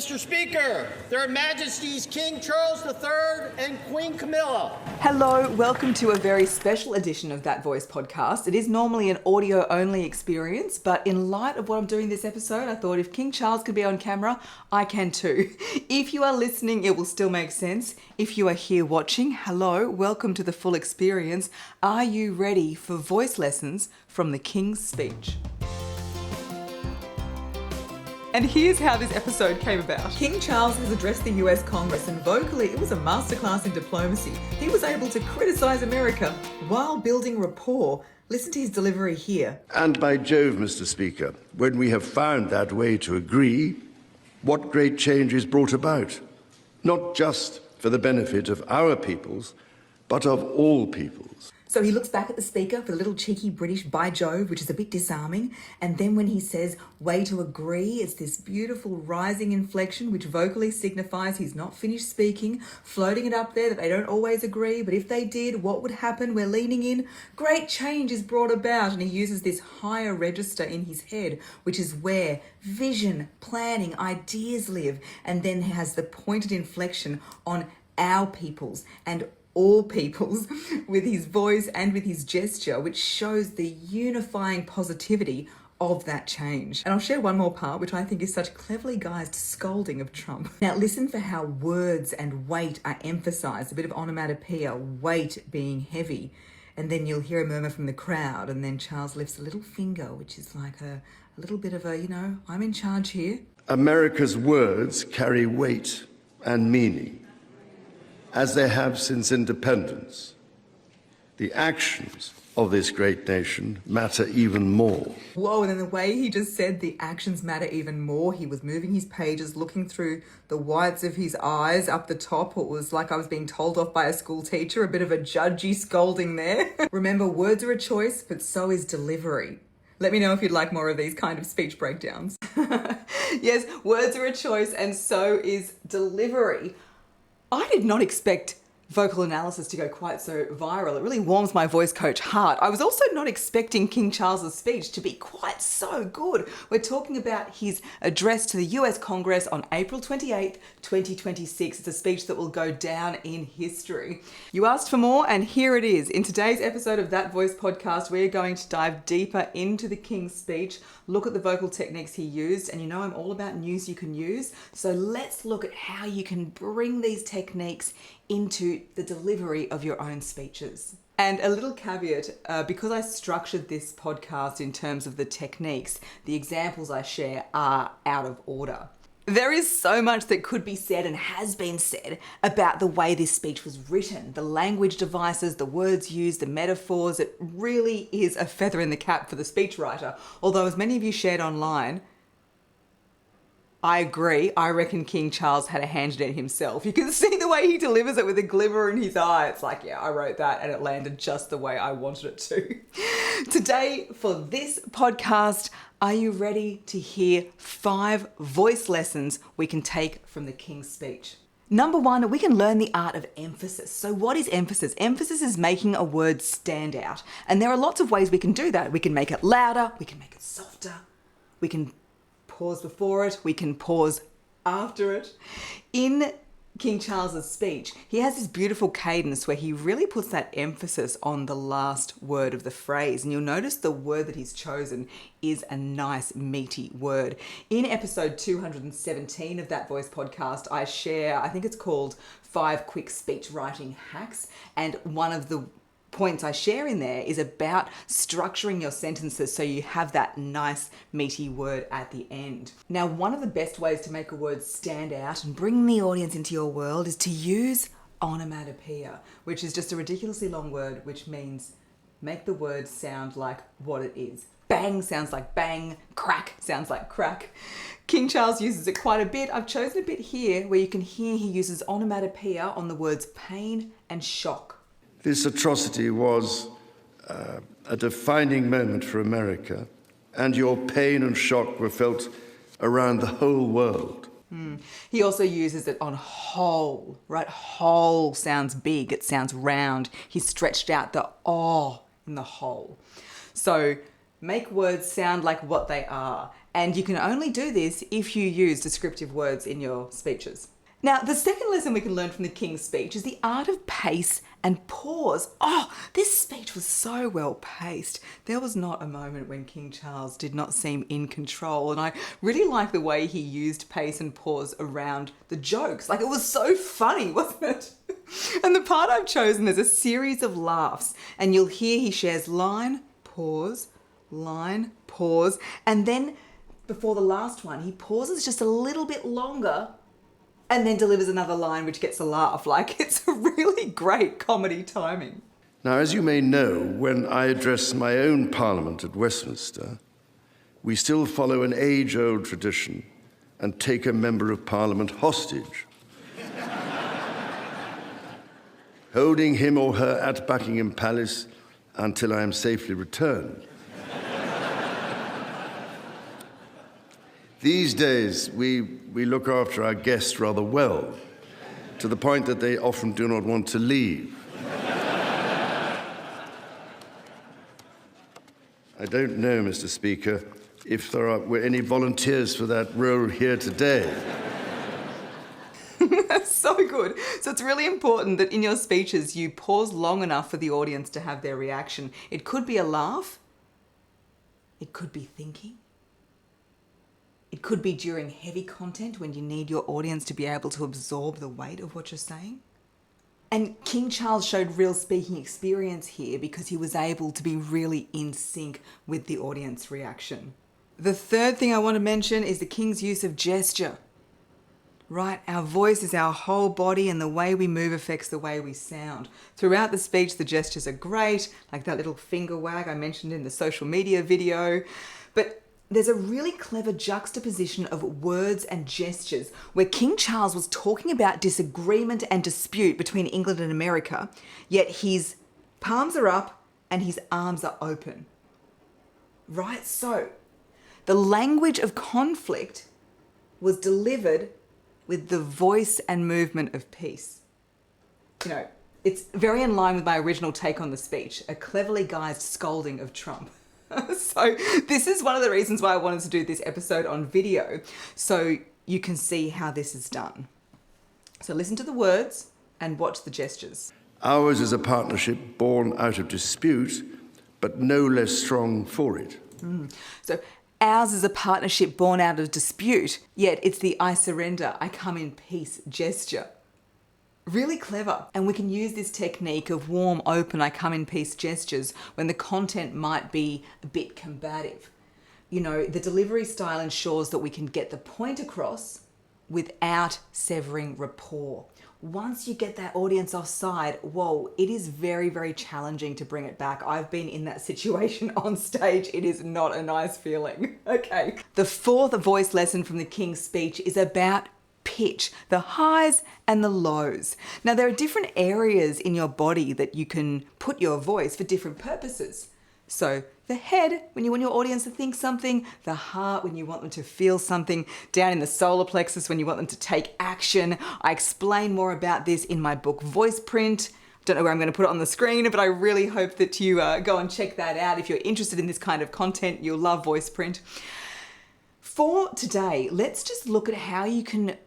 Mr. Speaker, Their Majesties King Charles III and Queen Camilla. Hello, welcome to a very special edition of That Voice podcast. It is normally an audio-only experience, but in light of what I'm doing this episode, I thought if King Charles could be on camera, I can too. If you are listening, it will still make sense. If you are here watching, hello, welcome to the full experience. Are you ready for voice lessons from the King's speech? And here's how this episode came about. King Charles has addressed the US Congress, and vocally it was a masterclass in diplomacy. He was able to criticize America while building rapport. Listen to his delivery here. And by Jove, Mr. Speaker, when we have found that way to agree, what great change is brought about, not just for the benefit of our peoples, but of all peoples. So he looks back at the speaker with a little cheeky British "by Jove," which is a bit disarming. And then when he says "way to agree," it's this beautiful rising inflection, which vocally signifies he's not finished speaking, floating it up there that they don't always agree, but if they did, what would happen? We're leaning in. Great change is brought about, and he uses this higher register in his head, which is where vision, planning, ideas live, and then has the pointed inflection on our peoples and all peoples with his voice and with his gesture, which shows the unifying positivity of that change. And I'll share one more part, which I think is such cleverly guised scolding of Trump. Now listen for how words and weight are emphasized, a bit of onomatopoeia, weight being heavy. And then you'll hear a murmur from the crowd, and then Charles lifts a little finger, which is like a little bit of a, I'm in charge here. America's words carry weight and meaning, as they have since independence. The actions of this great nation matter even more. Whoa, and then the way he just said the actions matter even more, he was moving his pages, looking through the whites of his eyes up the top. It was like I was being told off by a school teacher, a bit of a judgy scolding there. Remember, words are a choice, but so is delivery. Let me know if you'd like more of these kind of speech breakdowns. Yes, words are a choice, and so is delivery. I did not expect vocal analysis to go quite so viral. It really warms my voice coach heart. I was also not expecting King Charles's speech to be quite so good. We're talking about his address to the US Congress on April 28th, 2026. It's a speech that will go down in history. You asked for more, and here it is. In today's episode of That Voice podcast, we're going to dive deeper into the King's speech, look at the vocal techniques he used, and I'm all about news you can use. So let's look at how you can bring these techniques into the delivery of your own speeches. And a little caveat, because I structured this podcast in terms of the techniques, the examples I share are out of order. There is so much that could be said and has been said about the way this speech was written, the language devices, the words used, the metaphors. It really is a feather in the cap for the speechwriter. Although, as many of you shared online, I agree. I reckon King Charles had a hand in it himself. You can see the way he delivers it with a glimmer in his eye. It's like, yeah, I wrote that and it landed just the way I wanted it to. Today, for this podcast, are you ready to hear 5 voice lessons we can take from the King's speech? Number 1, we can learn the art of emphasis. So what is emphasis? Emphasis is making a word stand out. And there are lots of ways we can do that. We can make it louder, we can make it softer, we can pause before it, we can pause after it. In King Charles's speech, he has this beautiful cadence where he really puts that emphasis on the last word of the phrase. And you'll notice the word that he's chosen is a nice, meaty word. In episode 217 of That Voice podcast, I share, I think it's called 5 Quick Speech Writing Hacks. And one of the points I share in there is about structuring your sentences so you have that nice meaty word at the end. Now, one of the best ways to make a word stand out and bring the audience into your world is to use onomatopoeia, which is just a ridiculously long word, which means make the word sound like what it is. Bang sounds like bang, crack sounds like crack. King Charles uses it quite a bit. I've chosen a bit here where you can hear he uses onomatopoeia on the words pain and shock. This atrocity was a defining moment for America, and your pain and shock were felt around the whole world. He also uses it on whole, right? Whole sounds big, it sounds round. He stretched out the in the whole. So make words sound like what they are. And you can only do this if you use descriptive words in your speeches. Now, the second lesson we can learn from the King's speech is the art of pace and pause. Oh, this speech was so well paced. There was not a moment when King Charles did not seem in control. And I really like the way he used pace and pause around the jokes. Like, it was so funny, wasn't it? And the part I've chosen, there's a series of laughs. And you'll hear he shares line, pause, and then before the last one, he pauses just a little bit longer and then delivers another line which gets a laugh. Like, it's a really great comedy timing. Now, as you may know, when I address my own Parliament at Westminster, we still follow an age-old tradition and take a Member of Parliament hostage, holding him or her at Buckingham Palace until I am safely returned. These days, we look after our guests rather well, to the point that they often do not want to leave. I don't know, Mr. Speaker, if there were any volunteers for that role here today. So good. So it's really important that in your speeches you pause long enough for the audience to have their reaction. It could be a laugh. It could be thinking. It could be during heavy content when you need your audience to be able to absorb the weight of what you're saying. And King Charles showed real speaking experience here because he was able to be really in sync with the audience reaction. The third thing I want to mention is the King's use of gesture. Right, our voice is our whole body and the way we move affects the way we sound. Throughout the speech, the gestures are great, like that little finger wag I mentioned in the social media video. But there's a really clever juxtaposition of words and gestures where King Charles was talking about disagreement and dispute between England and America, yet his palms are up and his arms are open. Right, so the language of conflict was delivered with the voice and movement of peace. You know, it's very in line with my original take on the speech, a cleverly guised scolding of Trump. So this is one of the reasons why I wanted to do this episode on video, so you can see how this is done. So listen to the words and watch the gestures. Ours is a partnership born out of dispute, but no less strong for it. So ours is a partnership born out of dispute, yet it's the I surrender, I come in peace gesture. Really clever. And we can use this technique of warm, open, I come in peace gestures when the content might be a bit combative. You know, the delivery style ensures that we can get the point across without severing rapport. Once you get that audience offside, whoa, it is very, very challenging to bring it back. I've been in that situation on stage. It is not a nice feeling. Okay. The fourth voice lesson from the King's speech is about pitch, the highs and the lows. Now, there are different areas in your body that you can put your voice for different purposes. So the head, when you want your audience to think something, the heart, when you want them to feel something, down in the solar plexus, when you want them to take action. I explain more about this in my book, Voice Print. Don't know where I'm going to put it on the screen, but I really hope that you go and check that out. If you're interested in this kind of content, you'll love Voice Print. For today, let's just look at how you can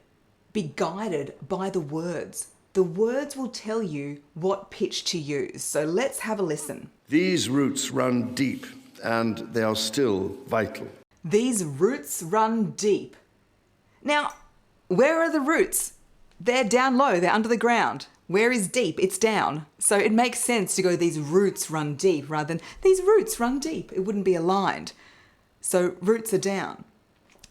be guided by the words. The words will tell you what pitch to use. So let's have a listen. These roots run deep, and they are still vital. These roots run deep. Now, where are the roots? They're down low, they're under the ground. Where is deep? It's down. So it makes sense to go, these roots run deep, rather than these roots run deep. It wouldn't be aligned. So roots are down.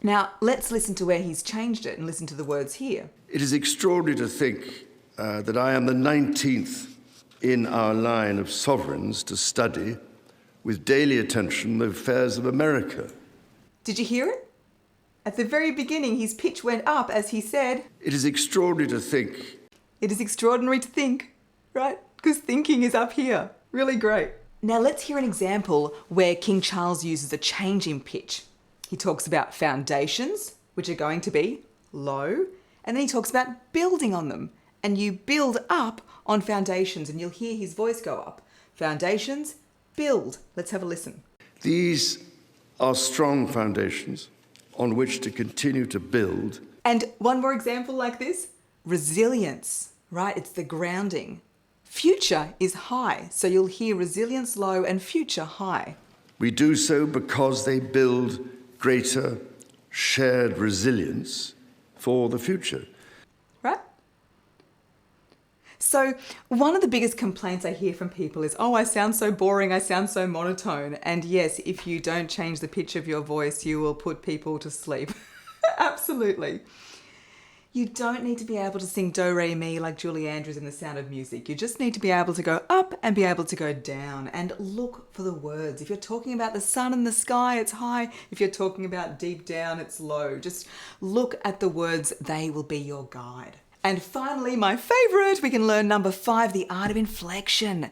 Now, let's listen to where he's changed it and listen to the words here. It is extraordinary to think that I am the 19th in our line of sovereigns to study with daily attention the affairs of America. Did you hear it? At the very beginning, his pitch went up as he said, It is extraordinary to think. It is extraordinary to think, right? Because thinking is up here. Really great. Now let's hear an example where King Charles uses a change in pitch. He talks about foundations, which are going to be low, and then he talks about building on them. And you build up on foundations, and you'll hear his voice go up. Foundations, build. Let's have a listen. These are strong foundations, on which to continue to build. And one more example like this, resilience, right? It's the grounding. Future is high, so you'll hear resilience low and future high. We do so because they build greater shared resilience for the future. Right? So one of the biggest complaints I hear from people is, oh, I sound so boring, I sound so monotone. And yes, if you don't change the pitch of your voice, you will put people to sleep. Absolutely. You don't need to be able to sing do, re, mi like Julie Andrews in The Sound of Music. You just need to be able to go up and be able to go down and look for the words. If you're talking about the sun and the sky, it's high. If you're talking about deep down, it's low. Just look at the words. They will be your guide. And finally, my favorite, we can learn number 5, the art of inflection.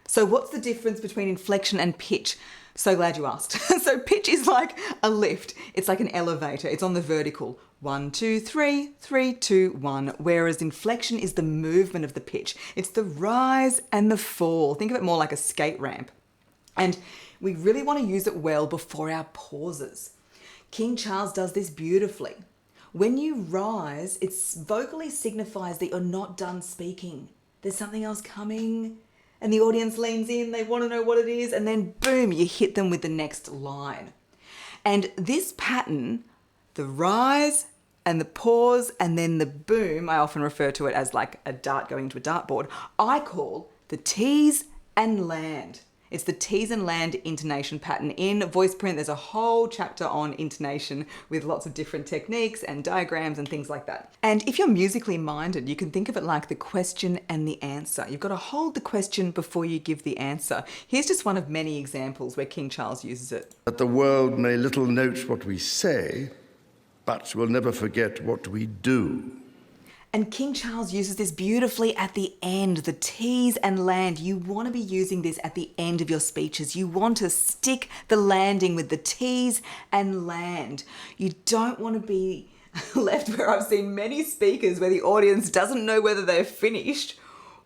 So what's the difference between inflection and pitch? So glad you asked. So pitch is like a lift. It's like an elevator. It's on the vertical. 1, 2, 3, 3, 2, 1. Whereas inflection is the movement of the pitch. It's the rise and the fall. Think of it more like a skate ramp. And we really want to use it well before our pauses. King Charles does this beautifully. When you rise, it vocally signifies that you're not done speaking. There's something else coming. And the audience leans in, they want to know what it is, and then boom, you hit them with the next line. And this pattern, the rise and the pause and then the boom, I often refer to it as like a dart going into a dartboard, I call the tease and land. It's the tease and land intonation pattern. In Voice Print, there's a whole chapter on intonation with lots of different techniques and diagrams and things like that. And if you're musically minded, you can think of it like the question and the answer. You've got to hold the question before you give the answer. Here's just one of many examples where King Charles uses it. That the world may little note what we say, but will never forget what we do. And King Charles uses this beautifully at the end, the tease and land. You want to be using this at the end of your speeches. You want to stick the landing with the tease and land. You don't want to be left where I've seen many speakers where the audience doesn't know whether they're finished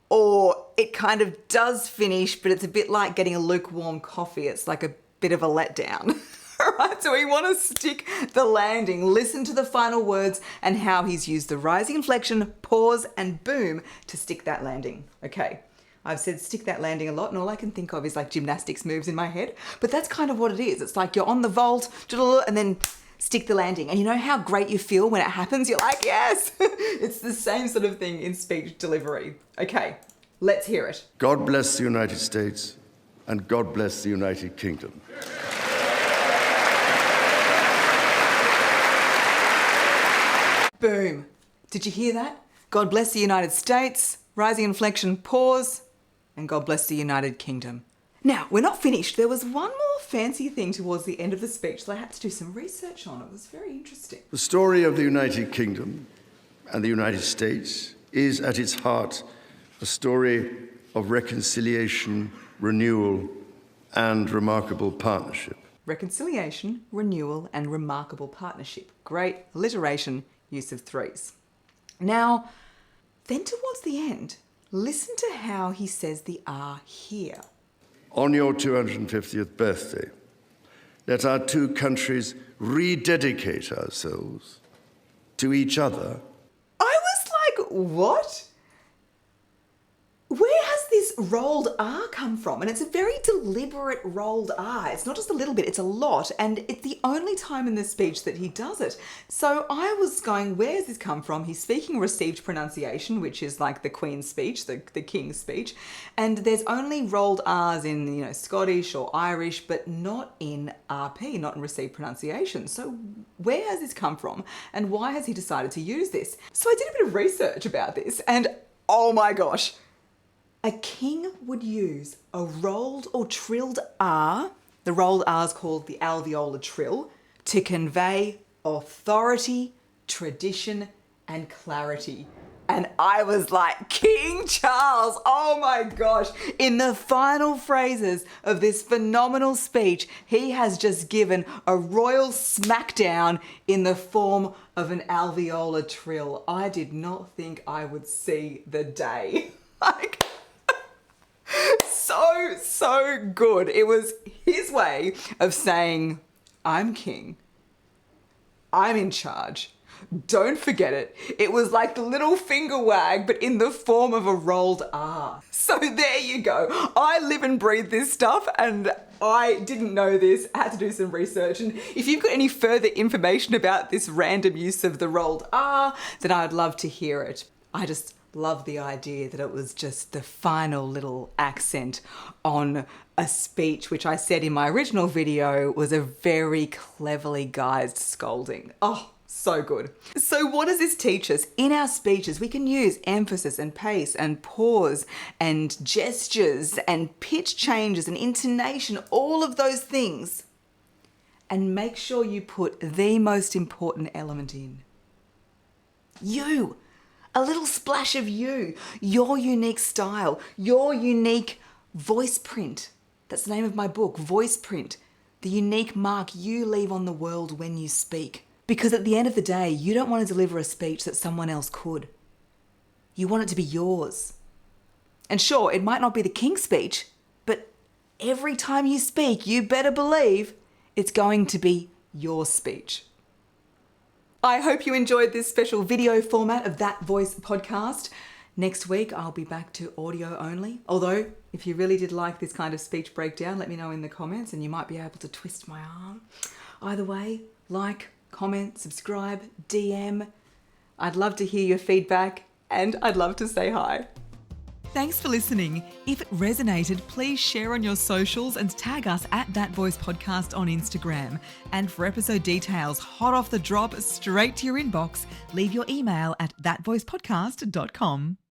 or it kind of does finish, but it's a bit like getting a lukewarm coffee. It's like a bit of a letdown. All right, so we want to stick the landing, listen to the final words and how he's used the rising inflection, pause and boom to stick that landing. Okay, I've said stick that landing a lot and all I can think of is like gymnastics moves in my head, but that's kind of what it is. It's like you're on the vault and then stick the landing. And you know how great you feel when it happens? You're like, yes! It's the same sort of thing in speech delivery. Okay, let's hear it. God bless the United States and God bless the United Kingdom. Boom. Did you hear that? God bless the United States, rising inflection, pause, and God bless the United Kingdom. Now, we're not finished. There was one more fancy thing towards the end of the speech that I had to do some research on. It was very interesting. The story of the United Kingdom and the United States is at its heart a story of reconciliation, renewal, and remarkable partnership. Reconciliation, renewal, and remarkable partnership. Great alliteration. Use of threes. Now, then towards the end, listen to how he says the R here. On your 250th birthday, let our two countries rededicate ourselves to each other. I was like, what? Where has this rolled R come from? And it's a very deliberate rolled R. It's not just a little bit, it's a lot. And it's the only time in this speech that he does it. So I was going, where's this come from? He's speaking received pronunciation, which is like the Queen's speech, the King's speech. And there's only rolled R's in, Scottish or Irish, but not in RP, not in received pronunciation. So where has this come from? And why has he decided to use this? So I did a bit of research about this and oh my gosh. A king would use a rolled or trilled R, the rolled R is called the alveolar trill, to convey authority, tradition, and clarity. And I was like, King Charles, oh my gosh. In the final phrases of this phenomenal speech, he has just given a royal smackdown in the form of an alveolar trill. I did not think I would see the day. So good. It was his way of saying, I'm king I'm in charge. Don't forget it. It was like the little finger wag, but in the form of a rolled R. So there you go. I live and breathe this stuff, and I didn't know this. I had to do some research. And if you've got any further information about this random use of the rolled R, then I'd love to hear it. I just love the idea that it was just the final little accent on a speech, which I said in my original video was a very cleverly guised scolding. Oh, so good. So what does this teach us? In our speeches, we can use emphasis and pace and pause and gestures and pitch changes and intonation, all of those things. And make sure you put the most important element in. You. A little splash of you. Your unique style. Your unique voice print. That's the name of my book, Voice Print. The unique mark you leave on the world when you speak. Because at the end of the day, you don't want to deliver a speech that someone else could. You want it to be yours. And sure, it might not be the king's speech, but every time you speak, you better believe it's going to be your speech. I hope you enjoyed this special video format of That Voice podcast. Next week, I'll be back to audio only. Although, if you really did like this kind of speech breakdown, let me know in the comments and you might be able to twist my arm. Either way, like, comment, subscribe, DM. I'd love to hear your feedback and I'd love to say hi. Thanks for listening. If it resonated, please share on your socials and tag us at That Voice Podcast on Instagram. And for episode details, hot off the drop, straight to your inbox, leave your email at thatvoicepodcast.com.